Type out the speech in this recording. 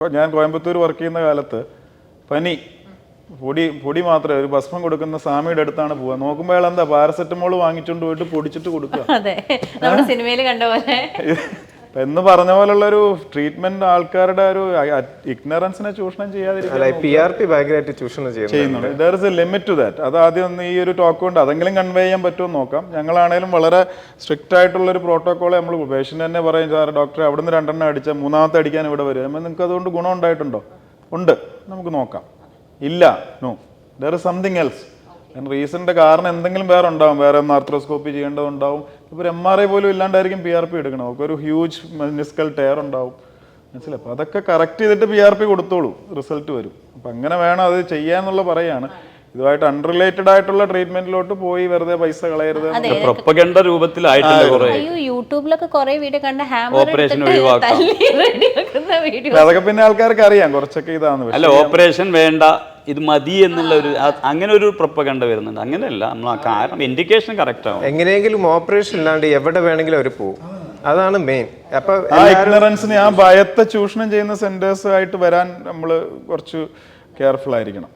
ഇപ്പോൾ ഞാൻ കോയമ്പത്തൂർ വർക്ക് ചെയ്യുന്ന കാലത്ത് പനി പൊടി മാത്രമേ ഒരു ഭസ്മം കൊടുക്കുന്ന സ്വാമിയുടെ അടുത്താണ് പോവുക. നോക്കുമ്പോൾ അയാൾ എന്താ പാരസെറ്റമോൾ വാങ്ങിച്ചുകൊണ്ട് പോയിട്ട് പൊടിച്ചിട്ട് കൊടുക്കുക. അതെ, നമ്മുടെ സിനിമയിൽ കണ്ട പോലെ. എന്ന് പറഞ്ഞ പോലുള്ളൊരു ട്രീറ്റ്മെന്റ് ആൾക്കാരുടെ ഒരു ഇഗ്നറൻസിനെ ചൂഷണം ചെയ്യുന്നുണ്ട്. There is a limit to that. അത് ആദ്യം ഒന്ന് ഈ ഒരു ടോക്ക് കൊണ്ട് അതെങ്കിലും കൺവേ ചെയ്യാൻ പറ്റുമോ നോക്കാം. ഞങ്ങളാണേലും വളരെ സ്ട്രിക്റ്റ് ആയിട്ടുള്ള ഒരു പ്രോട്ടോക്കോൾ നമ്മൾ പേഷ്യൻ്റ് തന്നെ പറയും, സാർ ഡോക്ടറെ അവിടെ നിന്ന് 2 അടിച്ചാൽ 3ാമത്തെ അടിക്കാൻ ഇവിടെ വരും. അപ്പോൾ നിങ്ങൾക്ക് അതുകൊണ്ട് ഗുണം ഉണ്ടായിട്ടുണ്ടോ? ഉണ്ട്, നമുക്ക് നോക്കാം. ഇല്ല, no, there is something else. റീസണിന്റെ കാരണം എന്തെങ്കിലും വേറെ ഉണ്ടാവും, വേറെ ഒന്ന് ആർത്രോസ്കോപ്പി ചെയ്യേണ്ടതുണ്ടാവും. ഇപ്പോൾ ഒരു MRI പോലും ഇല്ലാണ്ടായിരിക്കും PRP എടുക്കണം. നമുക്ക് ഒരു ഹ്യൂജ് മെനിസ്കൽ ടയർ ഉണ്ടാവും, മനസ്സിലായി. അപ്പോൾ അതൊക്കെ കറക്റ്റ് ചെയ്തിട്ട് PRP കൊടുത്തോളൂ, റിസൾട്ട് വരും. അപ്പം അങ്ങനെ വേണം അത് ചെയ്യാന്നുള്ള പറയാണ്. ഇതുമായിട്ട് അൺറിലേറ്റഡ് ആയിട്ടുള്ള ട്രീറ്റ്മെന്റിലോട്ട് പോയി വെറുതെ പൈസ കളയരുത്. പ്രൊപ്പഗണ്ട രൂപത്തിലായിട്ടുണ്ട്. യൂട്യൂബിലൊക്കെ കുറെ വീഡിയോ കണ്ട ഓപ്പറേഷൻ ഒഴിവാക്കാം. അതൊക്കെ പിന്നെ ആൾക്കാർക്ക് അറിയാം കുറച്ചൊക്കെ ഇതാണ്. അല്ല, ഓപ്പറേഷൻ വേണ്ട, ഇത് മതി എന്നുള്ള ഒരു അങ്ങനെ ഒരു പ്രൊപ്പഗണ്ട വരുന്നുണ്ട്. അങ്ങനെയല്ല, നമ്മൾ കാരണം ഇൻഡിക്കേഷൻ കറക്റ്റ് ആവും. എങ്ങനെയെങ്കിലും ഓപ്പറേഷൻ ഇല്ലാണ്ട് എവിടെ വേണമെങ്കിലും അവർ പോകും. അതാണ് മെയിൻ. അപ്പൊ ആ ഇഗ്നറൻസിനെ, ആ ഭയത്തെ ചൂഷണം ചെയ്യുന്ന സെന്റേഴ്സ് ആയിട്ട് വരാൻ നമ്മൾ കുറച്ച് കെയർഫുൾ ആയിരിക്കണം.